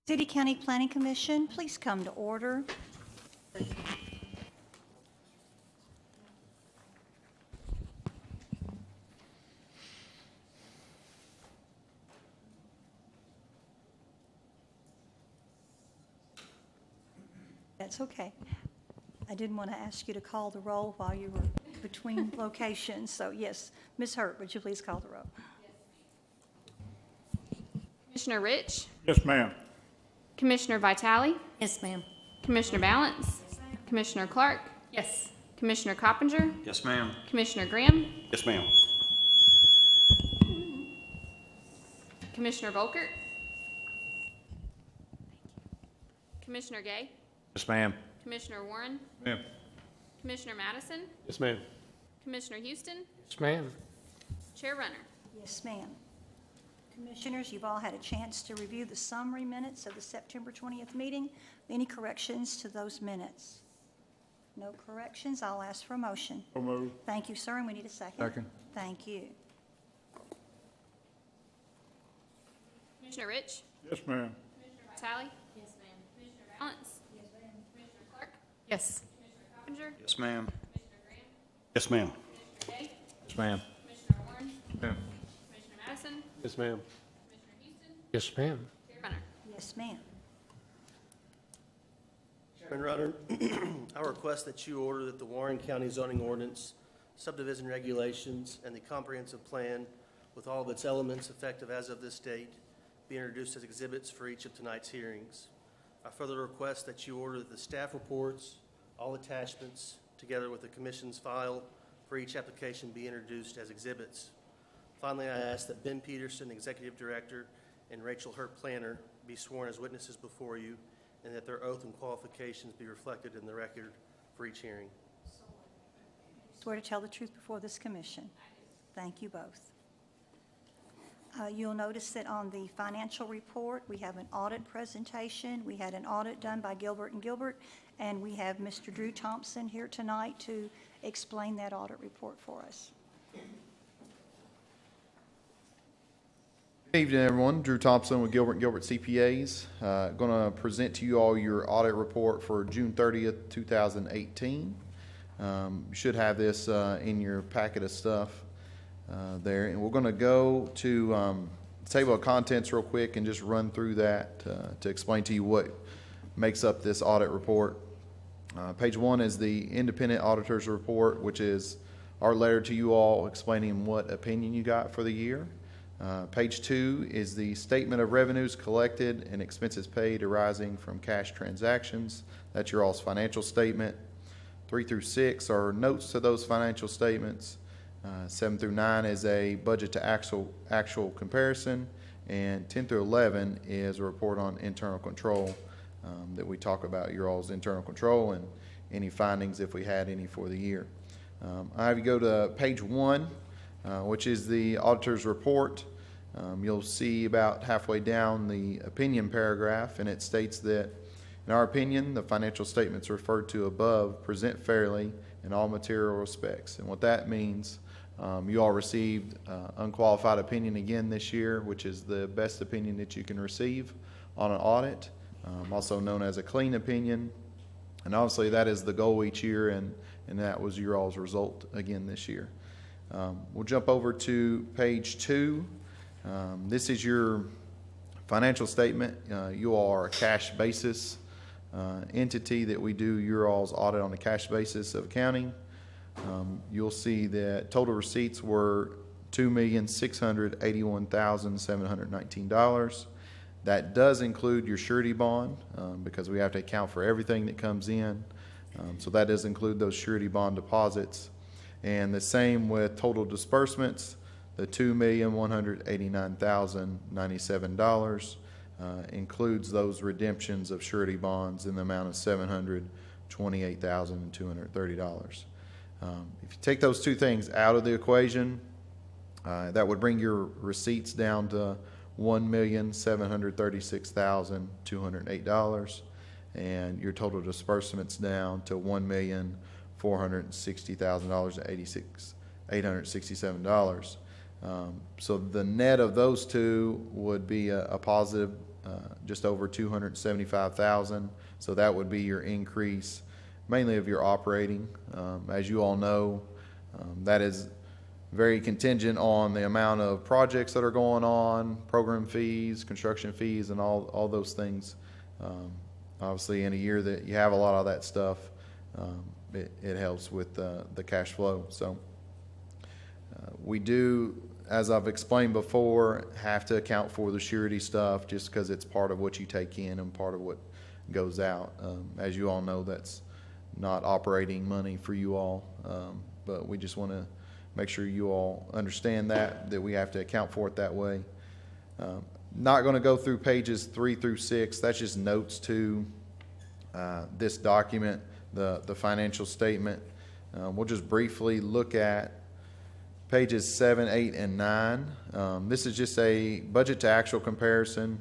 City County Planning Commission, please come to order. That's okay. I didn't want to ask you to call the roll while you were between locations. So yes, Ms. Hurt, would you please call the roll? Commissioner Rich, Yes, ma'am. Commissioner Vitale, Yes, ma'am. Commissioner Balance, Commissioner Clark, Yes. Commissioner Coppinger, Yes, ma'am. Commissioner Graham, Yes, ma'am. Commissioner Volkert, Commissioner Gay, Yes, ma'am. Commissioner Warren, Ma'am. Commissioner Madison, Yes, ma'am. Commissioner Houston, Yes, ma'am. Chair Runner. Yes, ma'am. Commissioners, you've all had a chance to review the summary minutes of the September 20th meeting. Any corrections to those minutes? No corrections. I'll ask for a motion. So moved. Thank you, sir, and we need a second. Second. Thank you. Commissioner Rich, Yes, ma'am. Commissioner Vitale. Yes, ma'am. Commissioner Balance. Yes, ma'am. Commissioner Clark, Yes. Commissioner Coppinger, Yes, ma'am. Commissioner Graham, Yes, ma'am. Commissioner Gay, Yes, ma'am. Commissioner Warren, Ma'am. Commissioner Madison, Yes, ma'am. Commissioner Houston, Yes, ma'am. Chair Runner. Yes, ma'am. Chairman Runner, I request that you order that the Warren County zoning ordinance, subdivision regulations, and the comprehensive plan with all of its elements effective as of this date be introduced as exhibits for each of tonight's hearings. I further request that you order that the staff reports, all attachments, together with the commission's file for each application be introduced as exhibits. Finally, I ask that Ben Peterson, Executive Director, and Rachel Hurt, Planner, be sworn as witnesses before you, and that their oath and qualifications be reflected in the record for each hearing. Swear to tell the truth before this commission. Thank you both. You'll notice that on the financial report, we have an audit presentation. We had an audit done by Gilbert & Gilbert, and we have Mr. Drew Thompson here tonight to explain that audit report for us. Good evening, everyone. Drew Thompson with Gilbert & Gilbert CPAs. Going to present to you all your audit report for June 30th, 2018. You should have this in your packet of stuff there. And we're going to go to table of contents real quick and just run through that to explain to you what makes up this audit report. Page 1 is the independent auditor's report, which is our letter to you all explaining what opinion you got for the year. Page 2 is the statement of revenues collected and expenses paid arising from cash transactions. That's your all's financial statement. 3 through 6 are notes to those financial statements. 7 through 9 is a budget to actual comparison. And 10 through 11 is a report on internal control that we talk about your all's internal control and any findings if we had any for the year. I have you go to page 1. Which is the auditor's report. You'll see about halfway down the opinion paragraph, and it states that, in our opinion, the financial statements referred to above present fairly in all material respects. And what that means, you all received unqualified opinion again this year, which is the best opinion that you can receive on an audit, also known as a clean opinion. And obviously that is the goal each year, and that was your all's result again this year. We'll jump over to page 2. This is your financial statement. You all are a cash basis entity that we do your all's audit on a cash basis of accounting. You'll see that total receipts were $2,681,719. That does include your surety bond because we have to account for everything that comes in. So that does include those surety bond deposits. And the same with total disbursements, the $2,189,097 includes those redemptions of surety bonds in the amount of $728,230. If you take those two things out of the equation, that would bring your receipts down to $1,736,208, and your total disbursements down to $1,460,867. So the net of those two would be a positive just over 275,000. So that would be your increase, mainly of your operating. As you all know, that is very contingent on the amount of projects that are going on, program fees, construction fees, and all those things. Obviously, in a year that you have a lot of that stuff, it helps with the cash flow. So we do, as I've explained before, have to account for the surety stuff just because it's part of what you take in and part of what goes out. As you all know, that's not operating money for you all, but we just want to make sure you all understand that we have to account for it that way. Not going to go through pages 3 through 6. That's just notes to this document, the financial statement. We'll just briefly look at pages 7, 8, and 9. This is just a budget to actual comparison.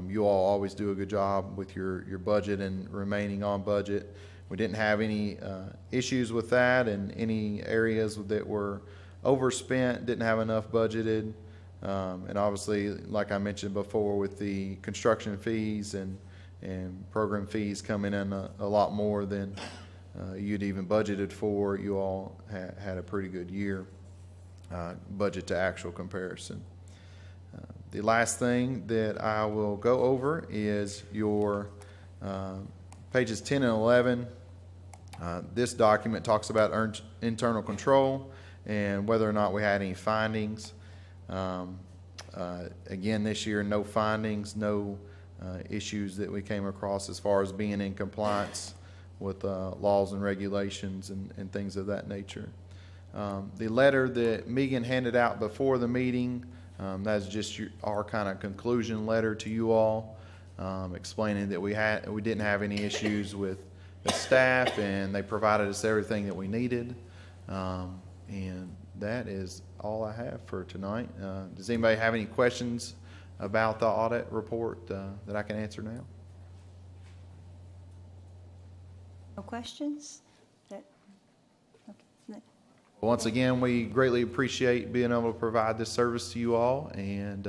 You all always do a good job with your budget and remaining on budget. We didn't have any issues with that, and any areas that were overspent, didn't have enough budgeted. And obviously, like I mentioned before, with the construction fees and program fees coming in a lot more than you'd even budgeted for, you all had a pretty good year, budget to actual comparison. The last thing that I will go over is your pages 10 and 11. This document talks about internal control and whether or not we had any findings. Again, this year, no findings, no issues that we came across as far as being in compliance with laws and regulations and things of that nature. The letter that Megan handed out before the meeting, that's just our kind of conclusion letter to you all, explaining that we didn't have any issues with the staff and they provided us everything that we needed. And that is all I have for tonight. Does anybody have any questions about the audit report that I can answer now? No questions? Okay. Once again, we greatly appreciate being able to provide this service to you all, and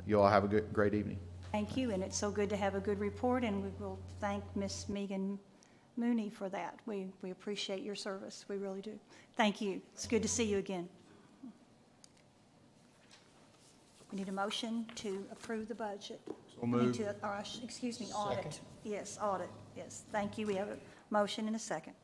you all have a great evening. Thank you, and it's so good to have a good report, and we will thank Ms. Megan Mooney for that. We appreciate your service. We really do. Thank you. It's good to see you again. We need a motion to approve the budget. So moved. Excuse me, audit. Yes, audit. Yes, thank you. We have a motion and a second.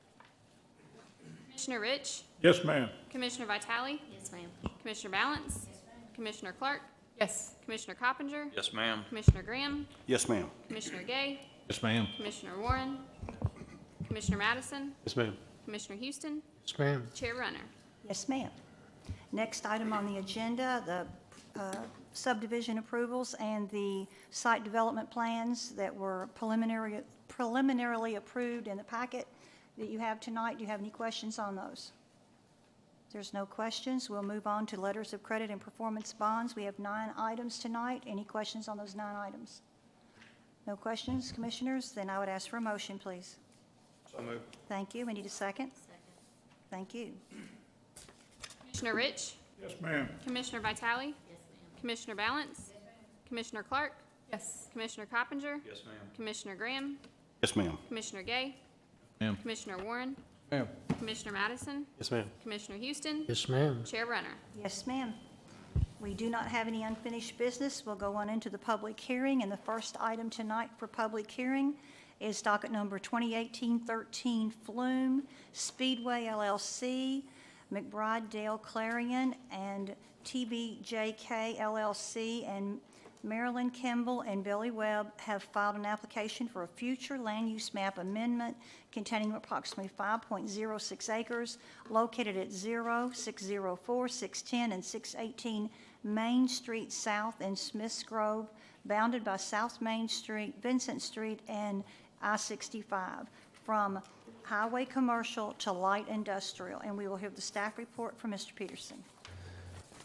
Commissioner Rich, Yes, ma'am. Commissioner Vitale, Yes, ma'am. Commissioner Balance, Commissioner Clark, Yes. Commissioner Coppinger, Yes, ma'am. Commissioner Graham, Yes, ma'am. Commissioner Gay, Yes, ma'am. Commissioner Warren, Commissioner Madison, Yes, ma'am. Commissioner Houston, Yes, ma'am. Chair Runner. Yes, ma'am. Next item on the agenda, the subdivision approvals and the site development plans that were preliminarily approved in the packet that you have tonight. Do you have any questions on those? If there's no questions, we'll move on to letters of credit and performance bonds. We have 9 items tonight. Any questions on those 9 items? No questions, commissioners? Then I would ask for a motion, please. So moved. Thank you. We need a second. Thank you. Commissioner Rich, Yes, ma'am. Commissioner Vitale, Yes, ma'am. Commissioner Balance, Commissioner Clark, Yes. Commissioner Coppinger, Yes, ma'am. Commissioner Graham, Yes, ma'am. Commissioner Gay, Ma'am. Commissioner Warren, Ma'am. Commissioner Madison, Yes, ma'am. Commissioner Houston, Yes, ma'am. Chair Runner. Yes, ma'am. We do not have any unfinished business. We'll go on into the public hearing, and the first item tonight for public hearing is docket number 2018-13 FLUM, Speedway LLC, McBride Dale Clarion, and TBJK LLC, and Marilyn Kimball and Billy Webb have filed an application for a future land use map amendment containing approximately 5.06 acres located at 0, 604, 610, and 618 Main Street South in Smiths Grove, bounded by South Main Street, Vincent Street, and I-65, from highway commercial to light industrial. And we will hear the staff report from Mr. Peterson.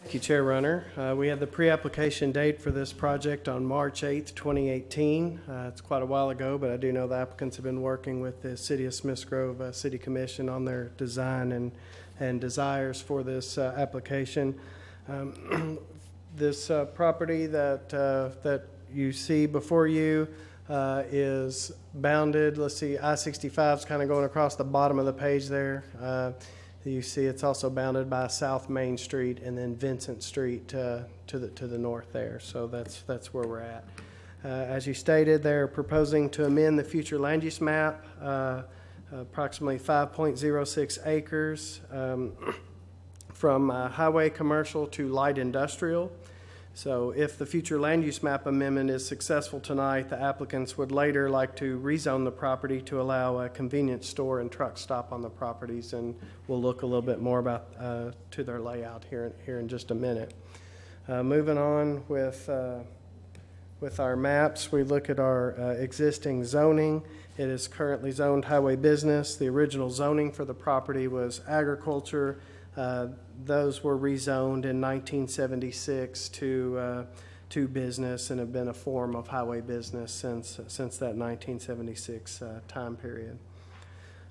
Thank you, Chair Runner. We had the pre-application date for this project on March 8th, 2018. It's quite a while ago, but I do know the applicants have been working with the City of Smiths Grove City Commission on their design and desires for this application. This property that you see before you is bounded. Let's see, I-65 is kind of going across the bottom of the page there. You see it's also bounded by South Main Street and then Vincent Street to the north there. So that's where we're at. As you stated, they're proposing to amend the future land use map, approximately 5.06 acres from highway commercial to light industrial. So if the future land use map amendment is successful tonight, the applicants would later like to rezone the property to allow a convenience store and truck stop on the properties, and we'll look a little bit more about to their layout here in just a minute. Moving on with our maps, we look at our existing zoning. It is currently zoned highway business. The original zoning for the property was agriculture. Those were rezoned in 1976 to business and have been a form of highway business since that 1976 time period.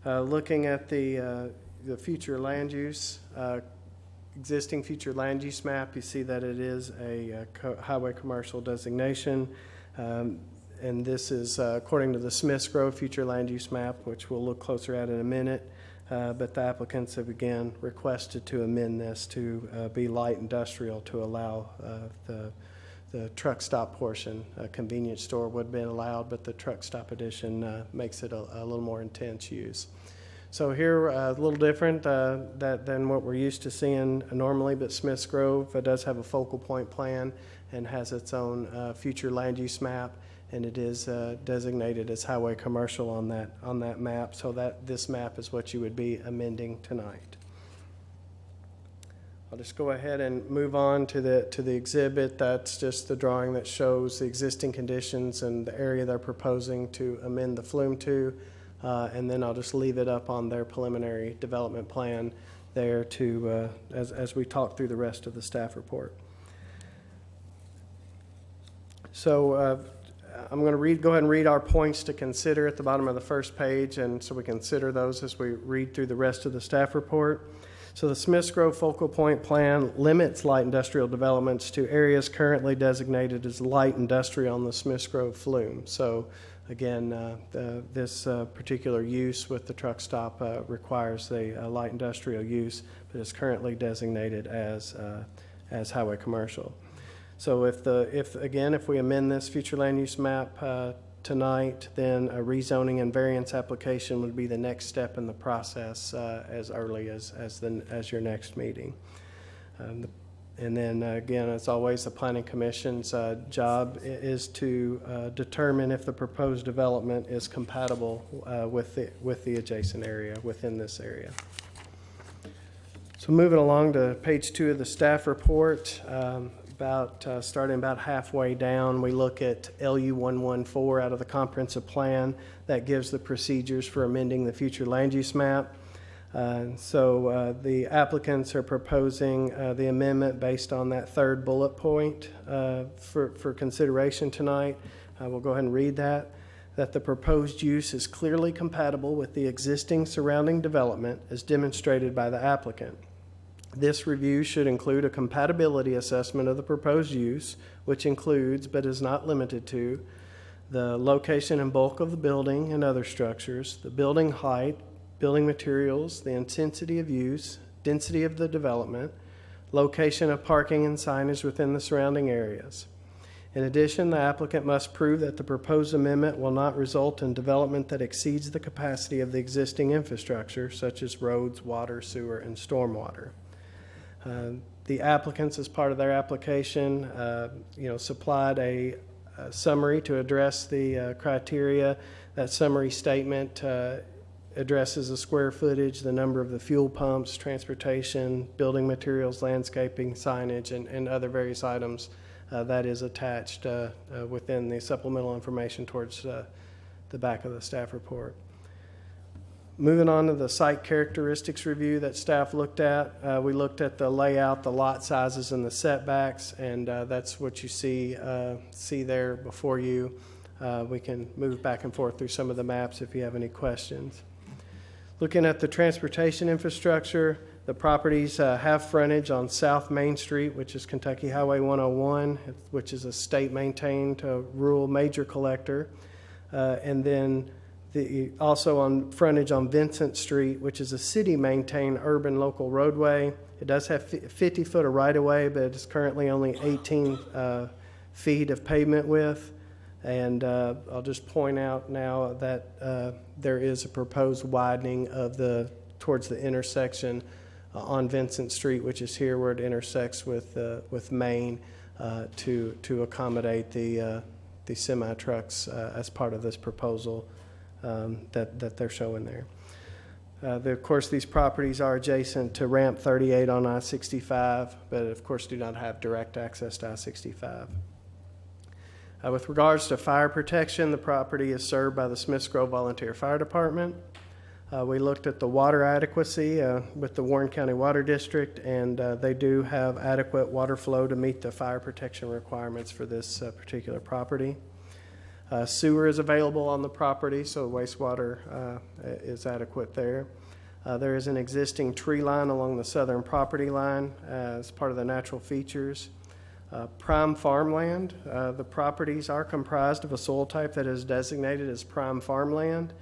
Looking at the future land use, existing future land use map, you see that it is a highway commercial designation. And this is according to the Smiths Grove future land use map, which we'll look closer at in a minute. But the applicants have again requested to amend this to be light industrial to allow the truck stop portion. A convenience store would have been allowed, but the truck stop addition makes it a little more intense use. So here, a little different than what we're used to seeing normally, but Smiths Grove does have a focal point plan and has its own future land use map, and it is designated as highway commercial on that map, so that this map is what you would be amending tonight. I'll just go ahead and move on to the exhibit. That's just the drawing that shows the existing conditions and the area they're proposing to amend the FLUM to, and then I'll just leave it up on their preliminary development plan there to as we talk through the rest of the staff report. So I'm going to go ahead and read our points to consider at the bottom of the first page, and so we consider those as we read through the rest of the staff report. So the Smiths Grove Focal Point Plan limits light industrial developments to areas currently designated as light industrial on the Smiths Grove FLUM. So again, this particular use with the truck stop requires the light industrial use, but is currently designated as highway commercial. So if we amend this future land use map tonight, then a rezoning and variance application would be the next step in the process as early as your next meeting. And then again, as always, the Planning Commission's job is to determine if the proposed development is compatible with the adjacent area within this area. So moving along to page 2 of the staff report. Starting about halfway down, we look at LU 114 out of the comprehensive plan that gives the procedures for amending the future land use map. So the applicants are proposing the amendment based on that third bullet point for consideration tonight. We'll go ahead and read that the proposed use is clearly compatible with the existing surrounding development as demonstrated by the applicant. This review should include a compatibility assessment of the proposed use, which includes, but is not limited to, the location and bulk of the building and other structures, the building height, building materials, the intensity of use, density of the development, location of parking and signage within the surrounding areas. In addition, the applicant must prove that the proposed amendment will not result in development that exceeds the capacity of the existing infrastructure, such as roads, water, sewer, and stormwater. The applicants, as part of their application, supplied a summary to address the criteria. That summary statement addresses the square footage, the number of the fuel pumps, transportation, building materials, landscaping, signage, and other various items that is attached within the supplemental information towards the back of the staff report. Moving on to the site characteristics review that staff looked at. We looked at the layout, the lot sizes, and the setbacks, and that's what you see there before you. We can move back and forth through some of the maps if you have any questions. Looking at the transportation infrastructure, The properties have frontage on South Main Street, which is Kentucky Highway 101, which is a state-maintained rural major collector. And then also on frontage on Vincent Street, which is a city-maintained urban local roadway. It does have 50 foot of right-of-way, but it's currently only 18 feet of pavement width. And I'll just point out now that there is a proposed widening of towards the intersection on Vincent Street, which is here where it intersects with Main, to accommodate the semi-trucks as part of this proposal that they're showing there. Of course, these properties are adjacent to Ramp 38 on I-65, but of course do not have direct access to I-65. With regards to fire protection, the property is served by the Smiths Grove Volunteer Fire Department. We looked at the water adequacy with the Warren County Water District, and they do have adequate water flow to meet the fire protection requirements for this particular property. Sewer is available on the property, so wastewater is adequate there. There is an existing tree line along the southern property line as part of the natural features. Prime farmland. The properties are comprised of a soil type that is designated as prime farmland.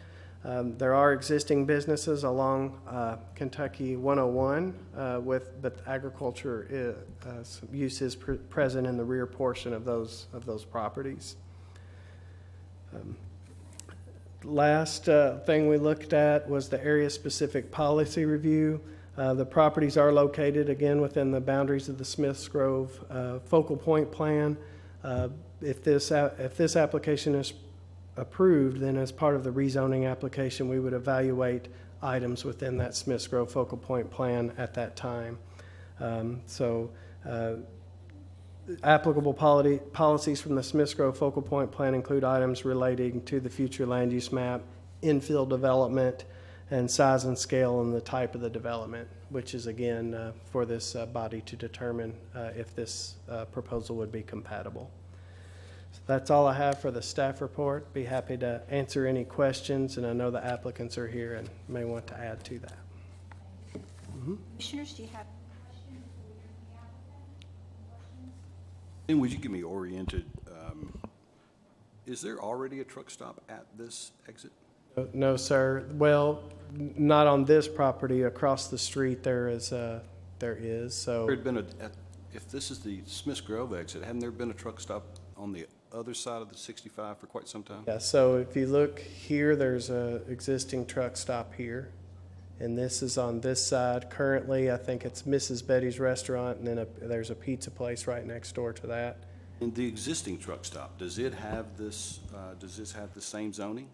There are existing businesses along Kentucky 101 but agriculture use is present in the rear portion of those properties. Last thing we looked at was the area-specific policy review. The properties are located, again, within the boundaries of the Smiths Grove focal point plan. If this application is approved, then as part of the rezoning application, we would evaluate items within that Smiths Grove focal point plan at that time. Applicable policies from the Smiths Grove focal point plan include items relating to the future land use map, infill development, and size and scale and the type of the development, which is again for this body to determine if this proposal would be compatible. So that's all I have for the staff report. Be happy to answer any questions, and I know the applicants are here and may want to add to that. Commissioners, do you have? And would you give me oriented, is there already a truck stop at this exit? No, sir. Well, not on this property. Across the street, there is. So There had been if this is the Smiths Grove exit, hadn't there been a truck stop on the other side of the 65 for quite some time? yeah. So if you look here, there's a existing truck stop here, and this is on this side. Currently, I think it's Mrs. Betty's Restaurant, and then there's a pizza place right next door to that. And the existing truck stop, does it have this? Does this have the same zoning?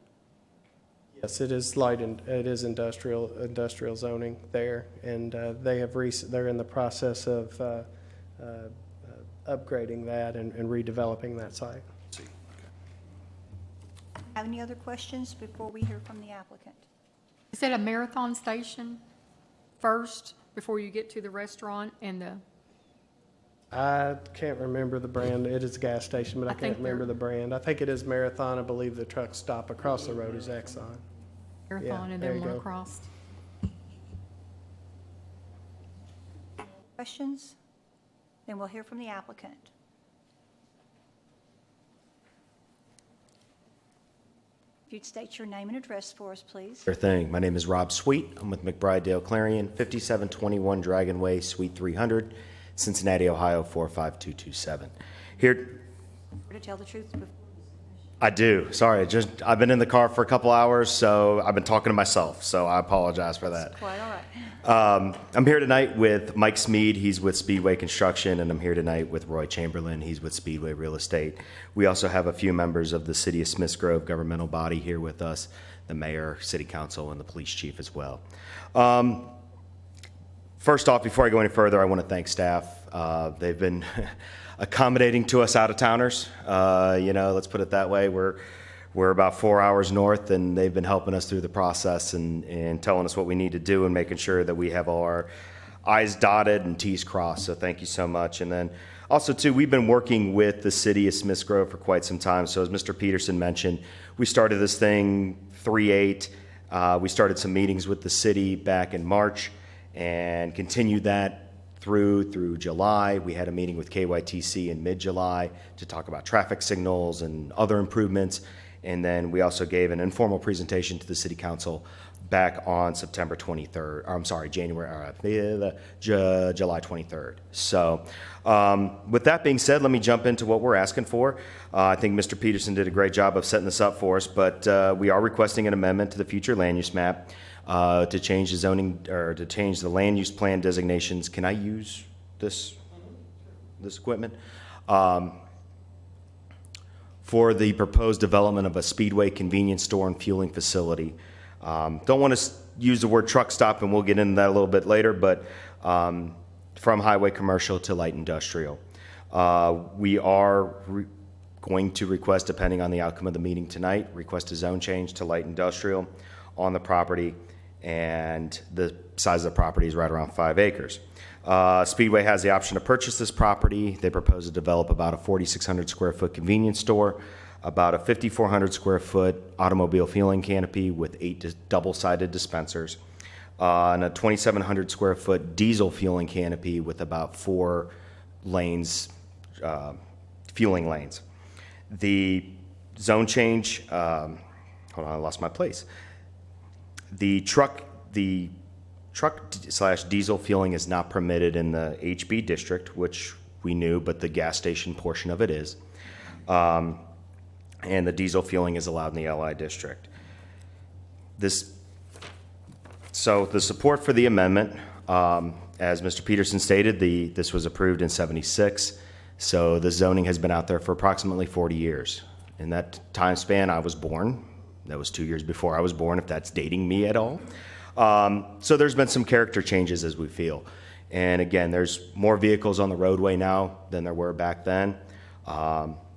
Yes, it is it is industrial zoning there, and they're in the process of upgrading that and redeveloping that site. See, okay. Have any other questions before we hear from the applicant? Is it a marathon station first before you get to the restaurant and the? I can't remember the brand. It is a gas station, but I I can't think remember they're- the brand. I think it is Marathon. I believe the truck stop across the road is Exxon. Marathon and there then you one go. across. Questions? Then we'll hear from the applicant. If you'd state your name and address for us, please. Sure thing. My name is Rob Sweet. I'm with McBride Dale Clarion, 5721 Dragon Way, Suite 300, Cincinnati, Ohio 45227. Here, To tell the truth, I do. Sorry, I've been in the car for a couple hours, so I've been talking to myself, so I apologize for that. quite all right. I'm here tonight with Mike Smead. He's with Speedway Construction, and I'm here tonight with Roy Chamberlain. He's with Speedway Real Estate. We also have a few members of the City of Smiths Grove governmental body here with us, the mayor, city council, and the police chief as well. First off, before I go any further, I want to thank staff. They've been accommodating to us out-of-towners. Let's put it that way. We're about 4 hours north, and they've been helping us through the process and telling us what we need to do and making sure that we have all our I's dotted and T's crossed. So thank you so much. And then also, too, we've been working with the city of Smiths Grove for quite some time. So as Mr. Peterson mentioned, we started this thing 3/8. We started some meetings with the city back in March. and continued that through July. We had a meeting with KYTC in mid-July to talk about traffic signals and other improvements. And then we also gave an informal presentation to the city council back on September 23rd, or I'm sorry, July 23rd. So with that being said, let me jump into what we're asking for. I think Mr. Peterson did a great job of setting this up for us, but we are requesting an amendment to the future land use map to change the zoning, or to change the land use plan designations. Can I use this equipment? For the proposed development of a Speedway convenience store and fueling facility. Don't want to use the word truck stop, and we'll get into that a little bit later, but from highway commercial to light industrial. We are going to request, depending on the outcome of the meeting tonight, request a zone change to light industrial on the property, and the size of the property is right around 5 acres. Speedway has the option to purchase this property. They propose to develop about a 4,600 square foot convenience store, about a 5,400 square foot automobile fueling canopy with 8 double-sided dispensers, and a 2,700 square foot diesel fueling canopy with about 4 lanes, fueling lanes. The zone change, hold on, I lost my place. The truck / diesel fueling is not permitted in the HB district, which we knew, but the gas station portion of it is. And the diesel fueling is allowed in the LI district. So the support for the amendment, as Mr. Peterson stated, this was approved in '76. So the zoning has been out there for approximately 40 years. In that time span, I was born. That was 2 years before I was born, if that's dating me at all. So there's been some character changes, as we feel. And again, there's more vehicles on the roadway now than there were back then.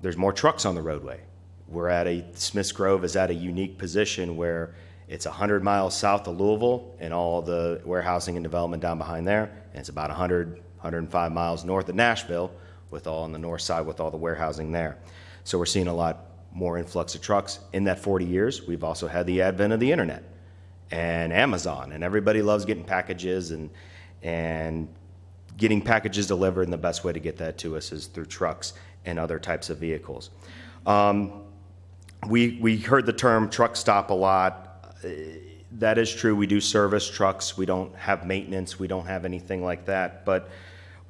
There's more trucks on the roadway. Smiths Grove is at a unique position where it's 100 miles south of Louisville and all the warehousing and development down behind there. And it's about 105 miles north of Nashville, with all on the north side with all the warehousing there. So we're seeing a lot more influx of trucks. In that 40 years, we've also had the advent of the internet and Amazon, and everybody loves getting packages and getting packages delivered, and the best way to get that to us is through trucks and other types of vehicles. We heard the term truck stop a lot. That is true. We do service trucks. We don't have maintenance. We don't have anything like that. But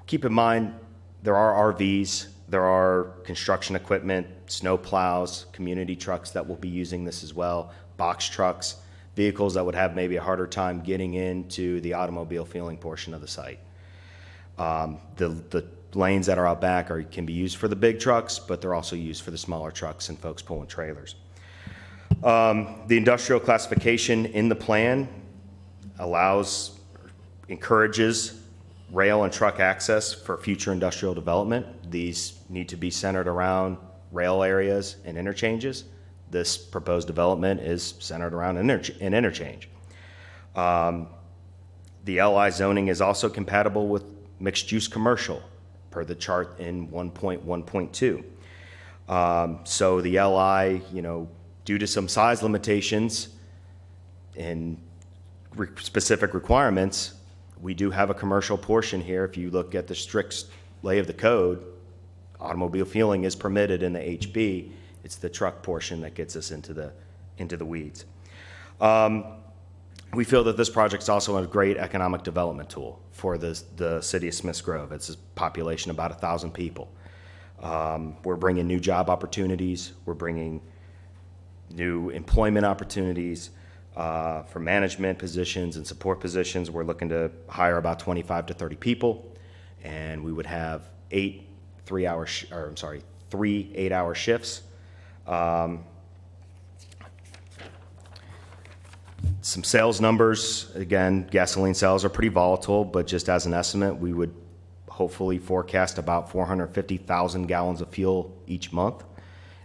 keep in mind, there are RVs, there are construction equipment, snow plows, community trucks that will be using this as well, box trucks, vehicles that would have maybe a harder time getting into the automobile fueling portion of the site. The lanes that are out back can be used for the big trucks, but they're also used for the smaller trucks and folks pulling trailers. The industrial classification in the plan encourages rail and truck access for future industrial development. These need to be centered around rail areas and interchanges. This proposed development is centered around an interchange. The LI zoning is also compatible with mixed-use commercial, per the chart in 1.1.2. So the LI, due to some size limitations and specific requirements, we do have a commercial portion here. If you look at the strict lay of the code, automobile fueling is permitted in the HB. It's the truck portion that gets us into the weeds. We feel that this project is also a great economic development tool for the city of Smiths Grove. It's a population of about 1,000 people. We're bringing new job opportunities. We're bringing new employment opportunities for management positions and support positions. We're looking to hire about 25 to 30 people, and we would have 3 8-hour shifts. Some sales numbers, again, gasoline sales are pretty volatile, but just as an estimate, we would hopefully forecast about 450,000 gallons of fuel each month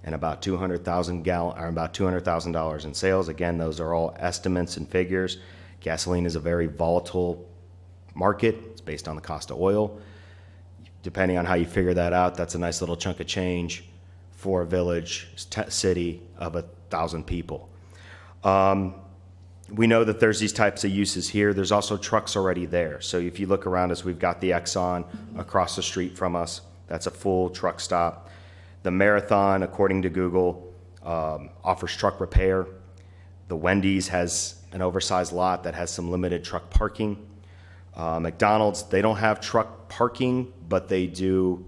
and about $200,000 in sales. Again, those are all estimates and figures. Gasoline is a very volatile market. It's based on the cost of oil. Depending on how you figure that out, that's a nice little chunk of change for a village, city of 1,000 people. we know that there's these types of uses here. There's also trucks already there. So if you look around us, we've got the Exxon across the street from us. That's a full truck stop. The Marathon, according to Google, offers truck repair. The Wendy's has an oversized lot that has some limited truck parking. McDonald's, they don't have truck parking, but they do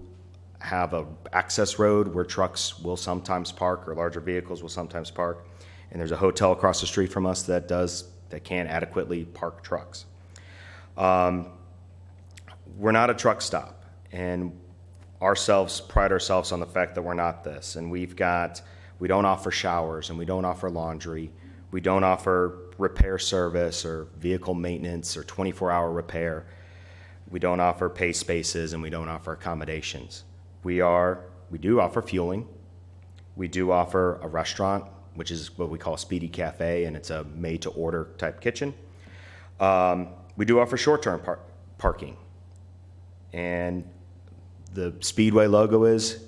have a access road where trucks will sometimes park, or larger vehicles will sometimes park. And there's a hotel across the street from us that can't adequately park trucks. We're not a truck stop, and pride ourselves on the fact that we're not this. And we don't offer showers, and we don't offer laundry. We don't offer repair service or vehicle maintenance or 24-hour repair. We don't offer pay spaces, and we don't offer accommodations. We do offer fueling. We do offer a restaurant, which is what we call a Speedy Cafe, and it's a made-to-order type kitchen. We do offer short-term parking. And the Speedway logo is,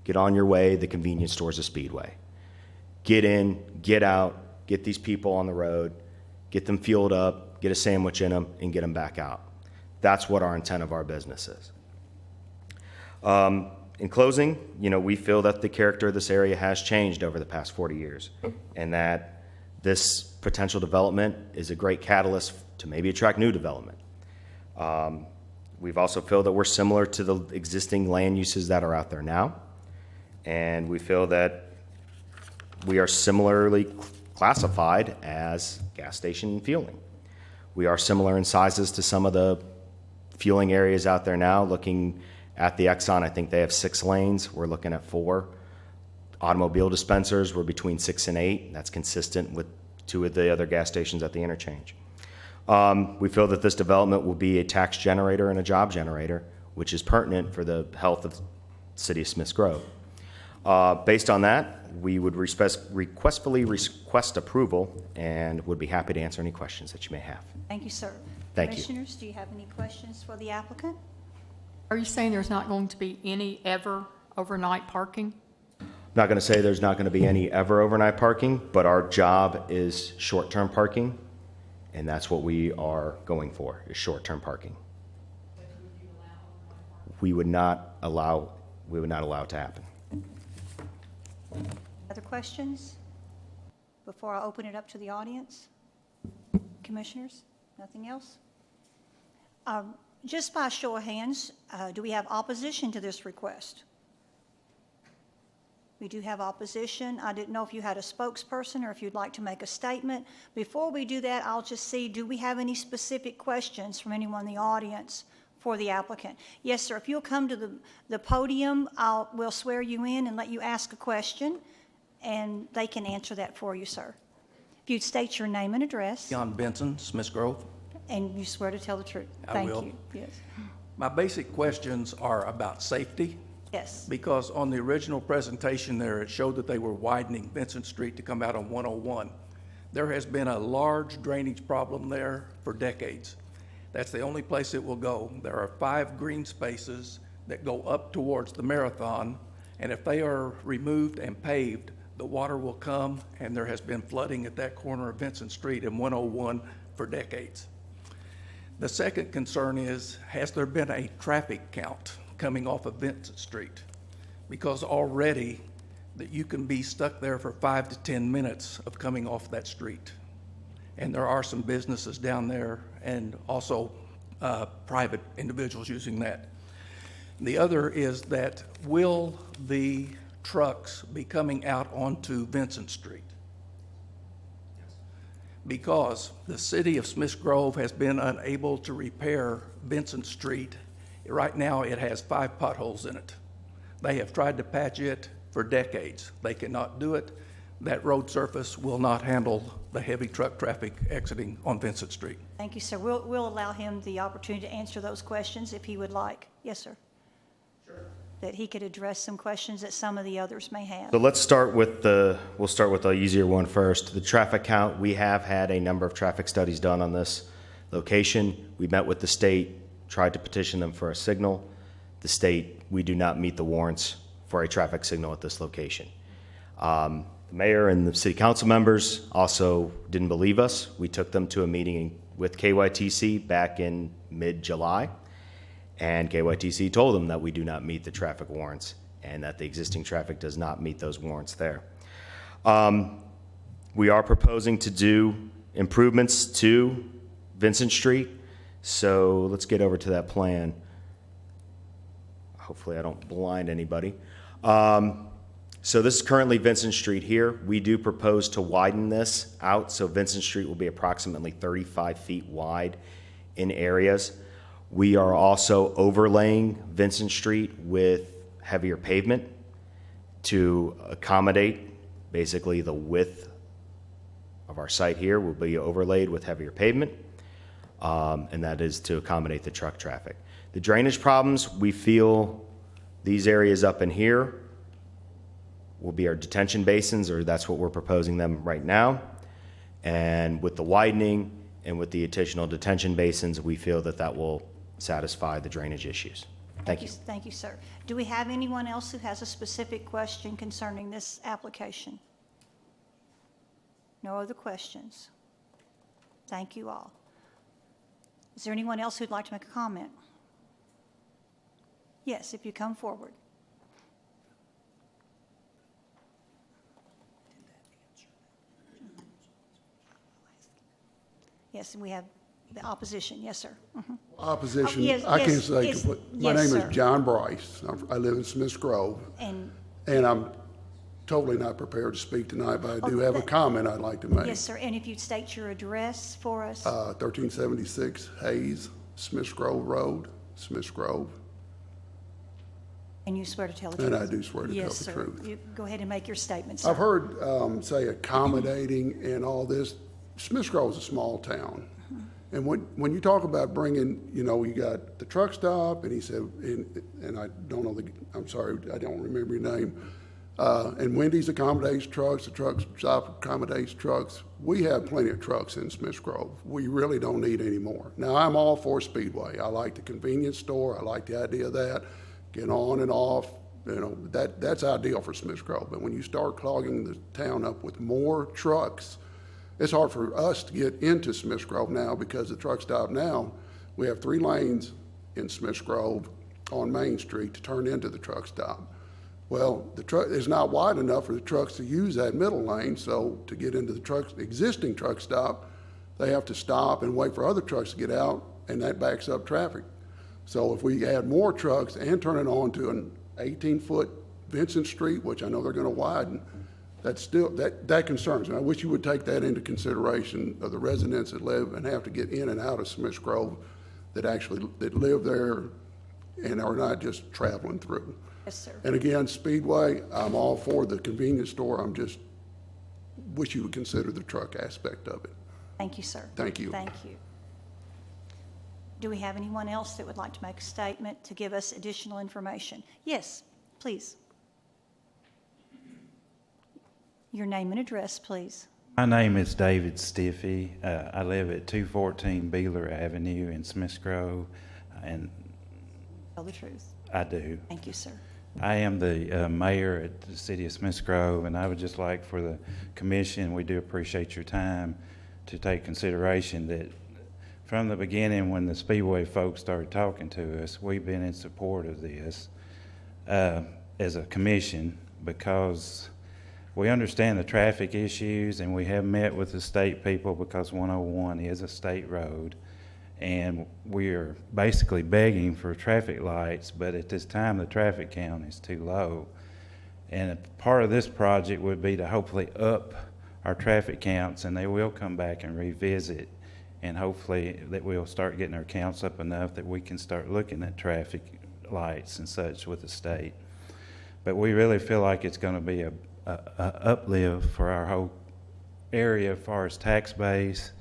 get on your way, the convenience store is a Speedway. Get in, get out, get these people on the road, get them fueled up, get a sandwich in them, and get them back out. That's what our intent of our business is. In closing, we feel that the character of this area has changed over the past 40 years, and that this potential development is a great catalyst to maybe attract new development. We've also feel that we're similar to the existing land uses that are out there now, and we feel that we are similarly classified as gas station fueling. We are similar in sizes to some of the fueling areas out there now. Looking at the Exxon, I think they have 6 lanes. We're looking at 4. Automobile dispensers were between 6 and 8. That's consistent with 2 of the other gas stations at the interchange. We feel that this development will be a tax generator and a job generator, which is pertinent for the health of the city of Smiths Grove. Based on that, we would requestfully request approval and would be happy to answer any questions that you may have. Thank you, sir. Thank you. Commissioners, do you have any questions for the applicant? Are you saying there's not going to be any ever overnight parking? I'm not going to say there's not going to be any ever overnight parking, but our job is short-term parking, and that's what we are going for, is short-term parking. We would not allow it to happen. Other questions before I open it up to the audience? Commissioners, nothing else? Just by show of hands, do we have opposition to this request? We do have opposition. I didn't know if you had a spokesperson or if you'd like to make a statement. Before we do that, I'll just see, do we have any specific questions from anyone in the audience for the applicant? Yes, sir. If you'll come to the podium, we'll swear you in and let you ask a question, and they can answer that for you, sir. If you'd state your name and address. John Benson, Smiths Grove. And you swear to tell the truth. I will. Thank you. Yes. My basic questions are about safety, Yes. because on the original presentation there, it showed that they were widening Vincent Street to come out on 101. There has been a large drainage problem there for decades. That's the only place it will go. There are 5 green spaces that go up towards the Marathon, and if they are removed and paved, the water will come, and there has been flooding at that corner of Vincent Street and 101 for decades. The second concern is, has there been a traffic count coming off of Vincent Street? Because already that you can be stuck there for 5 to 10 minutes of coming off that street. And there are some businesses down there and also private individuals using that. The other is that, will the trucks be coming out onto Vincent Street? Because the city of Smiths Grove has been unable to repair Vincent Street. Right now it has 5 potholes in it. They have tried to patch it for decades. They cannot do it. That road surface will not handle the heavy truck traffic exiting on Vincent Street. Thank you, sir. We'll allow him the opportunity to answer those questions if he would like. Yes, sir. Sure. That he could address some questions that some of the others may have. So let's start with we'll start with the easier one first. The traffic count, we have had a number of traffic studies done on this location. We met with the state, tried to petition them for a signal. The state, we do not meet the warrants for a traffic signal at this location. The mayor and the city council members also didn't believe us. We took them to a meeting with KYTC back in mid-July, and KYTC told them that we do not meet the traffic warrants and that the existing traffic does not meet those warrants there. We are proposing to do improvements to Vincent Street, so let's get over to that plan. Hopefully I don't blind anybody. So this is currently Vincent Street here. We do propose to widen this out, so Vincent Street will be approximately 35 feet wide in areas. We are also overlaying Vincent Street with heavier pavement to accommodate basically the width of our site here will be overlaid with heavier pavement, and that is to accommodate the truck traffic. The drainage problems, we feel these areas up in here will be our detention basins, or that's what we're proposing them right now. And with the widening and with the additional detention basins, we feel that that will satisfy the drainage issues. Thank you. Thank you, sir. Do we have anyone else who has a specific question concerning this application? No other questions? Thank you all. Is there anyone else who'd like to make a comment? Yes, if you come forward. Yes, and we have the opposition. Yes, sir. Mhm. Opposition, Oh, yes, I can't yes, say, yes, my yes, name sir. is John Bryce. I live in Smiths Grove, And, and I'm totally not prepared to speak tonight, but I do Oh, have a that- comment I'd like to make. yes, sir, and if you'd state your address for us? 1376 Hayes, Smiths Grove Road, Smiths Grove. And you swear to tell the And truth? I do swear to tell the truth. Yes, sir. You go ahead and make your statement, sir. I've heard say accommodating and all this. Smiths Grove is a small town. And when you talk about bringing, you got the truck stop, and he said, and I don't know I'm sorry, I don't remember your name. And Wendy's accommodates trucks, the truck stop accommodates trucks. We have plenty of trucks in Smiths Grove. We really don't need any more. Now, I'm all for Speedway. I like the convenience store. I like the idea of that. Get on and off, that's ideal for Smiths Grove. But when you start clogging the town up with more trucks, it's hard for us to get into Smiths Grove now because the truck stop now, we have 3 lanes in Smiths Grove on Main Street to turn into the truck stop. Well, the truck is not wide enough for the trucks to use that middle lane, so to get into the existing truck stop, they have to stop and wait for other trucks to get out, and that backs up traffic. So if we add more trucks and turn it on to an 18-foot Vincent Street, which I know they're going to widen, that concerns me. I wish you would take that into consideration of the residents that live and have to get in and out of Smiths Grove that live there and are not just traveling through. Yes, sir. And again, Speedway, I'm all for the convenience store. Wish you would consider the truck aspect of it. Thank you, sir. Thank you. Thank you. Do we have anyone else that would like to make a statement to give us additional information? Yes, please. Your name and address, please. My name is David Stiffy. I live at 214 Beeler Avenue in Smiths Grove, and Tell the truth. I do. Thank you, sir. I am the mayor at the city of Smiths Grove, and I would just like for the commission, we do appreciate your time, to take consideration that from the beginning when the Speedway folks started talking to us, we've been in support of this as a commission because we understand the traffic issues, and we have met with the state people because 101 is a state road, and we are basically begging for traffic lights, but at this time the traffic count is too low. And a part of this project would be to hopefully up our traffic counts, and they will come back and revisit, and hopefully that we'll start getting our counts up enough that we can start looking at traffic lights and such with the state. But we really feel like it's going to be a uplift for our whole area as far as tax base.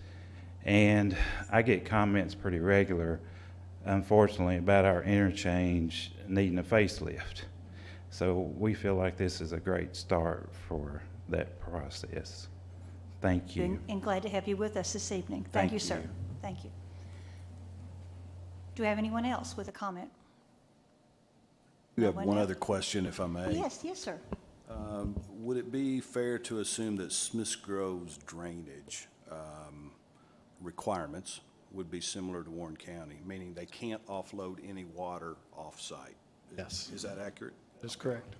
And I get comments pretty regular, unfortunately, about our interchange needing a facelift. So we feel like this is a great start for that process. Thank you. And glad to have you with us this evening. Thank Thank you, sir. you. Thank you. Do we have anyone else with a comment? You have one one else? other question, if I may. Yes, yes, sir. Would it be fair to assume that Smiths Grove's drainage requirements would be similar to Warren County, meaning they can't offload any water off-site? Yes. Is that accurate? That's correct.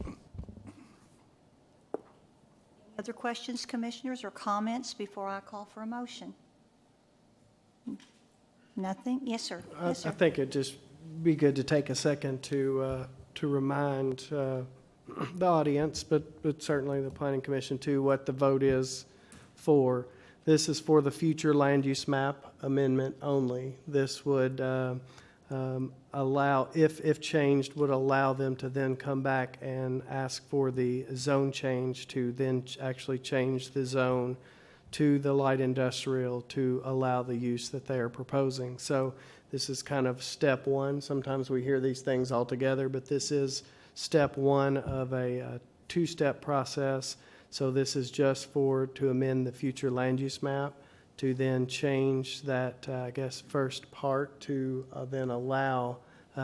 Other questions, commissioners, or comments before I call for a motion? Nothing? Yes, sir. Yes, I sir. think it'd just be good to take a second to remind the audience, but certainly the planning commission too, what the vote is for. This is for the future land use map amendment only. This would allow, if changed, would allow them to then come back and ask for the zone change to then actually change the zone to the light industrial to allow the use that they are proposing. So this is kind of step one. Sometimes we hear these things all together, but this is step one of a two-step process. So this is just to amend the future land use map to then change that, first part to then allow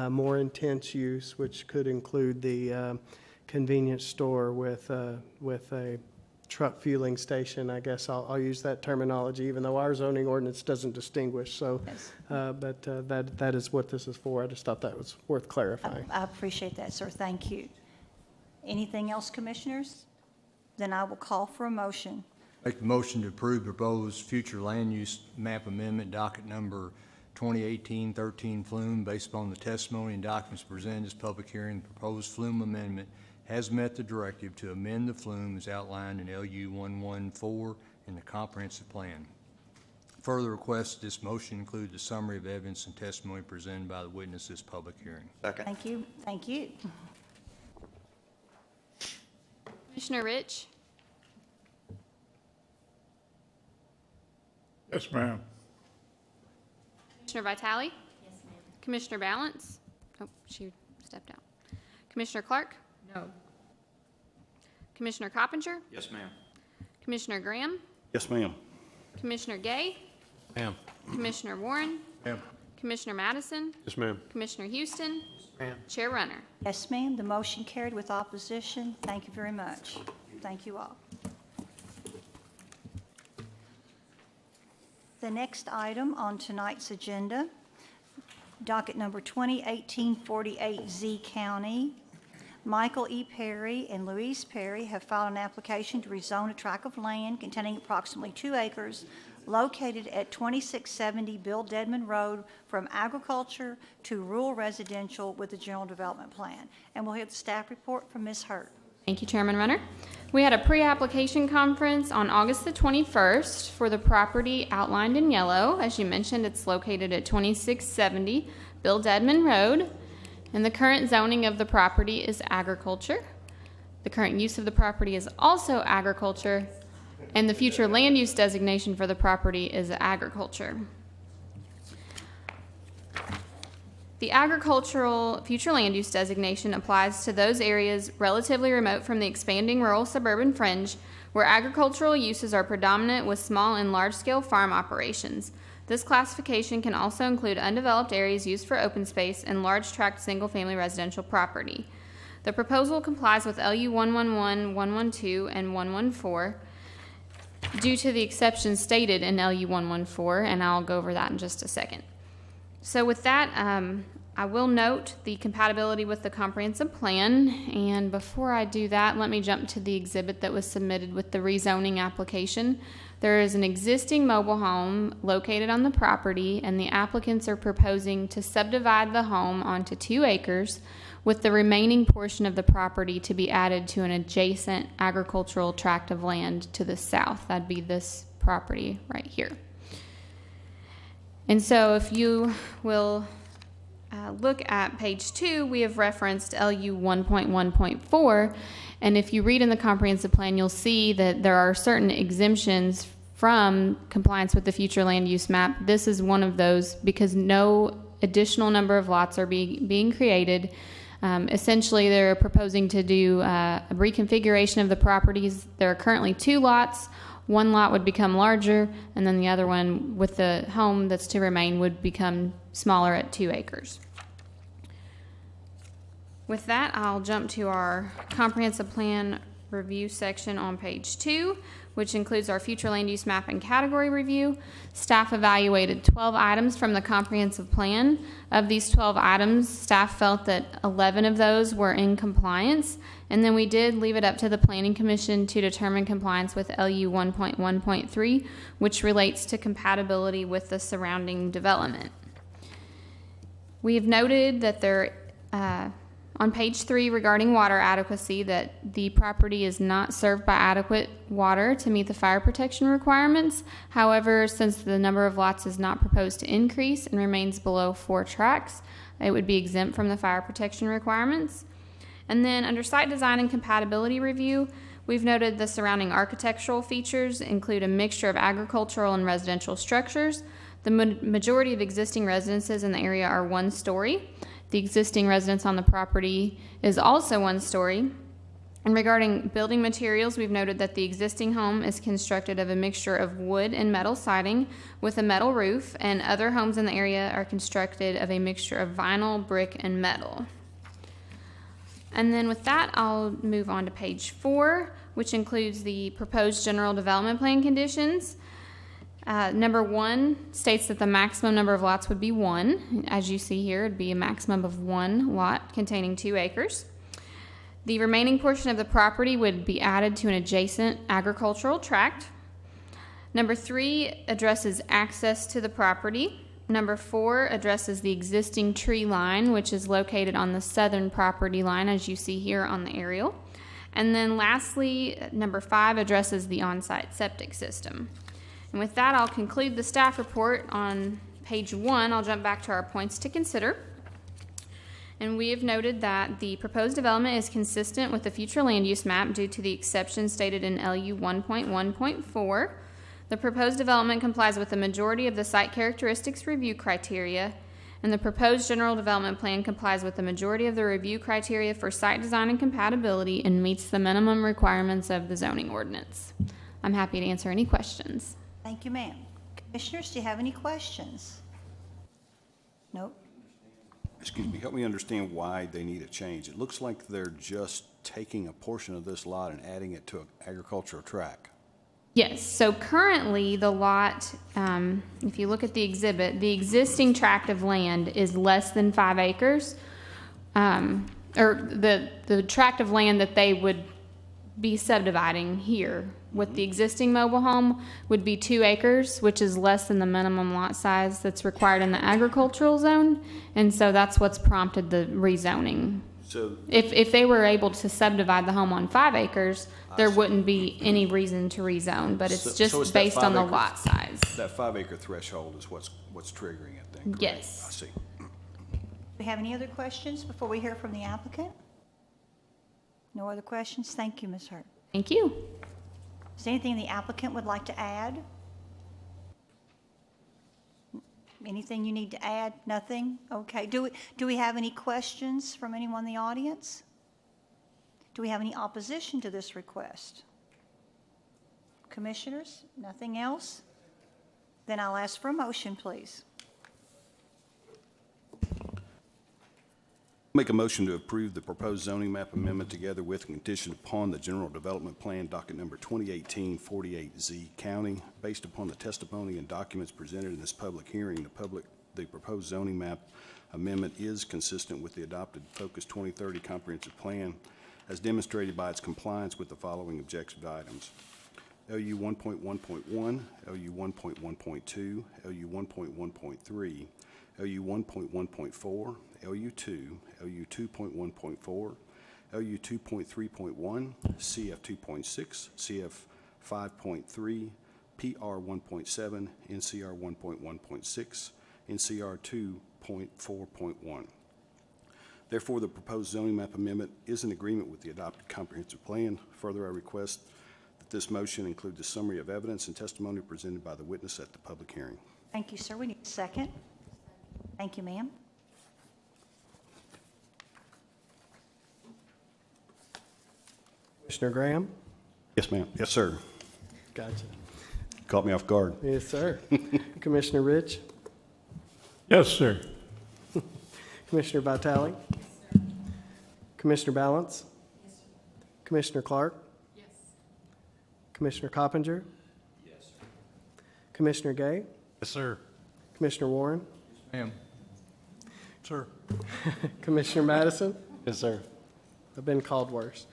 more intense use, which could include the convenience store with a truck fueling station. I guess I'll use that terminology, even though our zoning ordinance doesn't distinguish. So, Yes. but that is what this is for. I just thought that was worth clarifying. I appreciate that, sir. Thank you. Anything else, commissioners? Then I will call for a motion. Make the motion to approve proposed future land use map amendment docket number 2018-13 FLUM based upon the testimony and documents presented at this public hearing. The proposed FLUM amendment has met the directive to amend the FLUM as outlined in LU 114 in the comprehensive plan. Further request this motion include the summary of evidence and testimony presented by the witness this public hearing. Second. Thank you. Thank you. Commissioner Rich? Yes, ma'am. Commissioner Vitale? Yes, ma'am. Commissioner Balance? Oh, she stepped out. Commissioner Clark? No. Commissioner Coppinger? Yes, ma'am. Commissioner Graham? Yes, ma'am. Commissioner Gay? Ma'am. Commissioner Warren? Ma'am. Commissioner Madison? Yes, ma'am. Commissioner Houston? Ma'am. Chair Runner? Yes, ma'am. The motion carried with opposition. Thank you very much. Thank you all. The next item on tonight's agenda, docket number 2018-48Z County. Michael E. Perry and Louise Perry have filed an application to rezone a tract of land containing approximately 2 acres located at 2670 Bill Dedmon Road from agriculture to rural residential with a general development plan. And we'll hear the staff report from Ms. Hurt. Thank you, Chairman Runner. We had a pre-application conference on August the 21st for the property outlined in yellow. As you mentioned, it's located at 2670 Bill Dedmon Road, and the current zoning of the property is agriculture. The current use of the property is also agriculture, and the future land use designation for the property is agriculture. The agricultural future land use designation applies to those areas relatively remote from the expanding rural suburban fringe where agricultural uses are predominant with small and large-scale farm operations. This classification can also include undeveloped areas used for open space and large tract single-family residential property. The proposal complies with LU 111, 112, and 114 due to the exceptions stated in LU 114, and I'll go over that in just a second. So with that, I will note the compatibility with the comprehensive plan, and before I do that, let me jump to the exhibit that was submitted with the rezoning application. There is an existing mobile home located on the property, and the applicants are proposing to subdivide the home onto 2 acres, with the remaining portion of the property to be added to an adjacent agricultural tract of land to the south. That'd be this property right here. And so if you will look at page 2, we have referenced LU 1.1.4, and if you read in the comprehensive plan, you'll see that there are certain exemptions from compliance with the future land use map. This is one of those because no additional number of lots are being created. Essentially, they're proposing to do a reconfiguration of the properties. There are currently 2 lots. One lot would become larger, and then the other one with the home that's to remain would become smaller at 2 acres. With that, I'll jump to our comprehensive plan review section on page 2, which includes our future land use map and category review. Staff evaluated 12 items from the comprehensive plan. Of these 12 items, staff felt that 11 of those were in compliance, and then we did leave it up to the Planning Commission to determine compliance with LU 1.1.3, which relates to compatibility with the surrounding development. We have noted that on page 3 regarding water adequacy, that the property is not served by adequate water to meet the fire protection requirements. However, since the number of lots is not proposed to increase and remains below 4 tracts, it would be exempt from the fire protection requirements. And then under site design and compatibility review, we've noted the surrounding architectural features include a mixture of agricultural and residential structures. The majority of existing residences in the area are 1 story. The existing residence on the property is also 1 story. And regarding building materials, we've noted that the existing home is constructed of a mixture of wood and metal siding with a metal roof, and other homes in the area are constructed of a mixture of vinyl, brick, and metal. And then with that, I'll move on to page 4, which includes the proposed general development plan conditions. Number 1 states that the maximum number of lots would be 1. As you see here, it'd be a maximum of 1 lot containing 2 acres. The remaining portion of the property would be added to an adjacent agricultural tract. Number 3 addresses access to the property. Number 4 addresses the existing tree line, which is located on the southern property line, as you see here on the aerial. And then lastly, number 5 addresses the on-site septic system. And with that, I'll conclude the staff report on page 1. I'll jump back to our points to consider. And we have noted that the proposed development is consistent with the future land use map due to the exceptions stated in LU 1.1.4. The proposed development complies with the majority of the site characteristics review criteria, and the proposed general development plan complies with the majority of the review criteria for site design and compatibility and meets the minimum requirements of the zoning ordinance. I'm happy to answer any questions. Thank you, ma'am. Commissioners, do you have any questions? Nope. Excuse me, help me understand why they need a change. It looks like they're just taking a portion of this lot and adding it to an agricultural tract. Yes, so currently the lot, if you look at the exhibit, the existing tract of land is less than 5 acres. Or the tract of land that they would be subdividing here with the existing mobile home would be 2 acres, which is less than the minimum lot size that's required in the agricultural zone. And so that's what's prompted the rezoning. So If they were able to subdivide the home on 5 acres, there wouldn't be any reason to rezone, but it's just so it's based on the 5 acre lot size. That 5 acre threshold is what's triggering it then? Correct? Yes. I see. Do we have any other questions before we hear from the applicant? No other questions? Thank you, Ms. Hurt. Thank you. Is there anything the applicant would like to add? Anything you need to add? Nothing? Okay. Do we have any questions from anyone in the audience? Do we have any opposition to this request? Commissioners, nothing else? Then I'll ask for a motion, please. Make a motion to approve the proposed zoning map amendment together with condition upon the general development plan, docket number 2018-48Z County. Based upon the testimony and documents presented in this public hearing, the proposed zoning map amendment is consistent with the adopted Focus 2030 comprehensive plan as demonstrated by its compliance with the following objective items. LU 1.1.1, LU 1.1.2, LU 1.1.3, LU 1.1.4, LU 2, LU 2.1.4, LU 2.3.1, CF 2.6, CF 5.3, PR 1.7, NCR 1.1.6, NCR 2.4.1. Therefore, the proposed zoning map amendment is in agreement with the adopted comprehensive plan. Further, I request that this motion include the summary of evidence and testimony presented by the witness at the public hearing. Thank you, sir. We need a second. Thank you, ma'am. Commissioner Graham? Yes, ma'am. Yes, sir. Gotcha. Caught me off guard. Yes, sir. Commissioner Rich? Yes, sir. Commissioner Vitale? Commissioner Balance? Commissioner Clark? Commissioner Coppinger? Yes. Commissioner Gay? Yes, sir. Commissioner Warren? Ma'am. Sir. Commissioner Madison? Yes, sir. I've been called worse.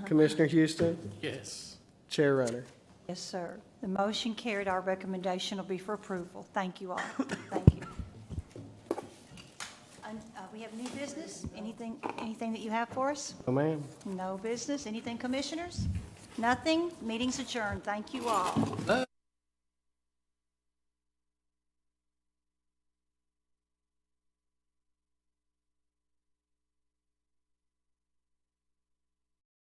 Commissioner Houston? Yes. Chair Runner? Yes, sir. The motion carried. Our recommendation will be for approval. Thank you all. Thank you. We have new business? Anything that you have for us? Oh, ma'am. No business? Anything, commissioners? Nothing? Meeting's adjourned. Thank you all.